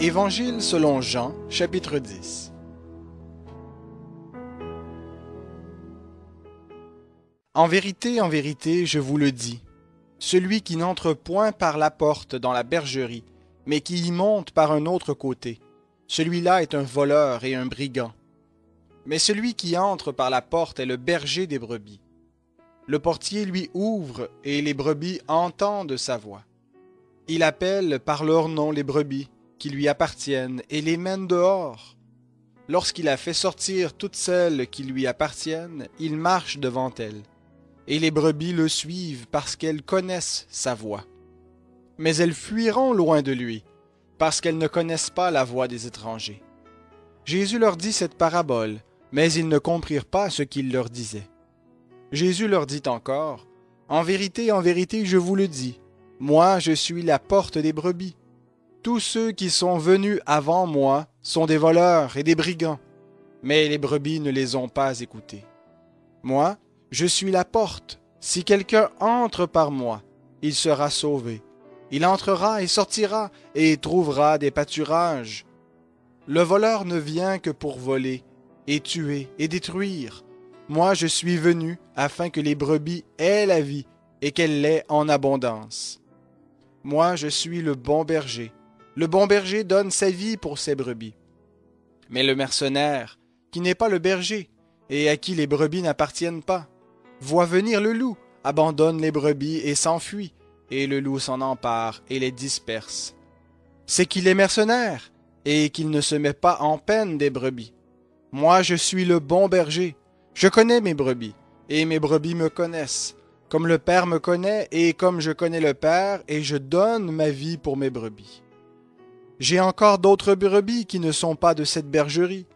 Évangile selon Jean, chapitre 10. En vérité, je vous le dis, celui qui n'entre point par la porte dans la bergerie, mais qui y monte par un autre côté, celui-là est un voleur et un brigand. Mais celui qui entre par la porte est le berger des brebis. Le portier lui ouvre, et les brebis entendent sa voix. Il appelle par leur nom les brebis qui lui appartiennent et les mène dehors. Lorsqu'il a fait sortir toutes celles qui lui appartiennent, il marche devant elles. Et les brebis le suivent parce qu'elles connaissent sa voix. Mais elles fuiront loin de lui, parce qu'elles ne connaissent pas la voix des étrangers. Jésus leur dit cette parabole, mais ils ne comprirent pas ce qu'il leur disait. Jésus leur dit encore, en vérité, je vous le dis, moi je suis la porte des brebis. Tous ceux qui sont venus avant moi sont des voleurs et des brigands, mais les brebis ne les ont pas écoutés. Moi, je suis la porte. Si quelqu'un entre par moi, il sera sauvé. Il entrera et sortira et trouvera des pâturages. Le voleur ne vient que pour voler, et tuer, et détruire. Moi, je suis venu afin que les brebis aient la vie et qu'elle l'ait en abondance. Moi, je suis le bon berger. Le bon berger donne sa vie pour ses brebis. Mais le mercenaire, qui n'est pas le berger, et à qui les brebis n'appartiennent pas, voit venir le loup, abandonne les brebis et s'enfuit, et le loup s'en empare et les disperse. C'est qu'il est mercenaire, et qu'il ne se met pas en peine des brebis. Moi, je suis le bon berger. Je connais mes brebis, et mes brebis me connaissent, comme le Père me connaît, et comme je connais le Père, et je donne ma vie pour mes brebis. J'ai encore d'autres brebis qui ne sont pas de cette bergerie.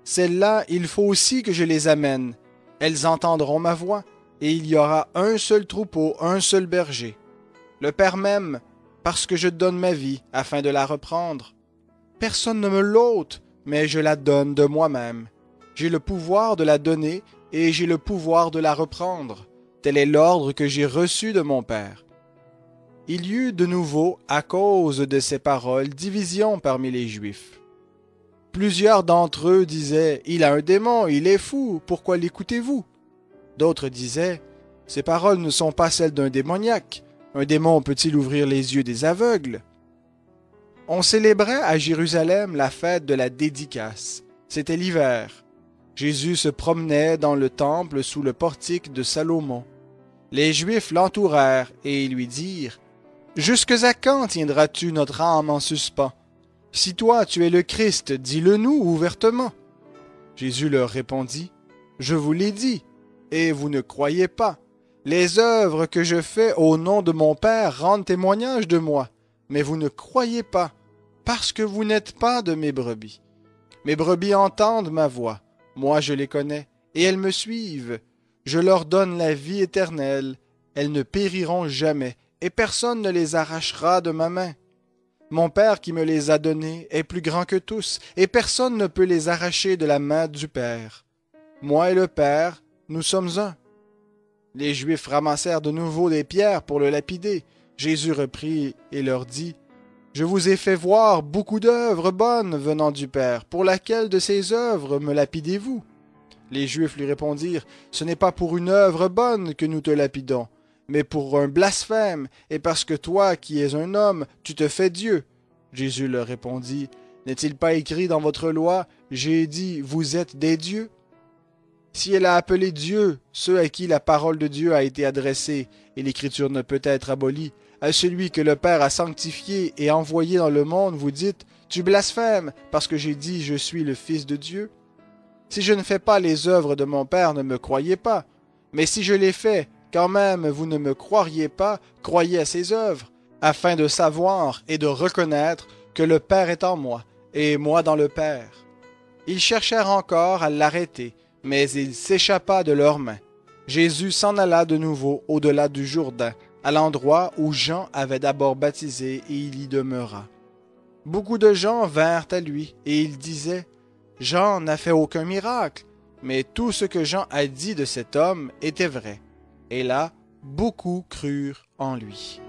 Celles-là, il faut aussi que je les amène. Elles entendront ma voix, et il y aura un seul troupeau, un seul berger. Le Père m'aime, parce que je donne ma vie, afin de la reprendre. Personne ne me l'ôte, mais je la donne de moi-même. J'ai le pouvoir de la donner, et j'ai le pouvoir de la reprendre. Tel est l'ordre que j'ai reçu de mon Père. Il y eut de nouveau, à cause de ces paroles, division parmi les Juifs. Plusieurs d'entre eux disaient « Il a un démon, il est fou, pourquoi l'écoutez-vous » D'autres disaient « Ces paroles ne sont pas celles d'un démoniaque. Un démon peut-il ouvrir les yeux des aveugles » On célébrait à Jérusalem la fête de la dédicace. C'était l'hiver. Jésus se promenait dans le temple sous le portique de Salomon. Les Juifs l'entourèrent et lui dirent « Jusque à quand tiendras-tu notre âme en suspens? Si toi tu es le Christ, dis-le-nous ouvertement. » Jésus leur répondit « Je vous l'ai dit, et vous ne croyez pas. Les œuvres que je fais au nom de mon Père rendent témoignage de moi, mais vous ne croyez pas, parce que vous n'êtes pas de mes brebis. Mes brebis entendent ma voix, moi je les connais, et elles me suivent. Je leur donne la vie éternelle, elles ne périront jamais, et personne ne les arrachera de ma main. Mon Père qui me les a donnés est plus grand que tous, et personne ne peut les arracher de la main du Père. Moi et le Père, nous sommes un. » Les Juifs ramassèrent de nouveau des pierres pour le lapider. Jésus reprit et leur dit, « Je vous ai fait voir beaucoup d'œuvres bonnes venant du Père. Pour laquelle de ces œuvres me lapidez-vous » Les Juifs lui répondirent, « Ce n'est pas pour une œuvre bonne que nous te lapidons, mais pour un blasphème, et parce que toi, qui es un homme, tu te fais Dieu. » Jésus leur répondit, « N'est-il pas écrit dans votre loi, j'ai dit, vous êtes des dieux? Si elle a appelé Dieu ceux à qui la parole de Dieu a été adressée, et l'Écriture ne peut être abolie, à celui que le Père a sanctifié et envoyé dans le monde, vous dites, tu blasphèmes, parce que j'ai dit, je suis le Fils de Dieu. Si je ne fais pas les œuvres de mon Père, ne me croyez pas. Mais si je les fais, quand même vous ne me croiriez pas, croyez à ses œuvres, afin de savoir et de reconnaître que le Père est en moi, et moi dans le Père. Ils cherchèrent encore à l'arrêter, mais il s'échappa de leurs mains. Jésus s'en alla de nouveau au-delà du Jourdain, à l'endroit où Jean avait d'abord baptisé, et il y demeura. Beaucoup de gens vinrent à lui, et ils disaient, « Jean n'a fait aucun miracle, mais tout ce que Jean a dit de cet homme était vrai. » Et là, beaucoup crurent en lui.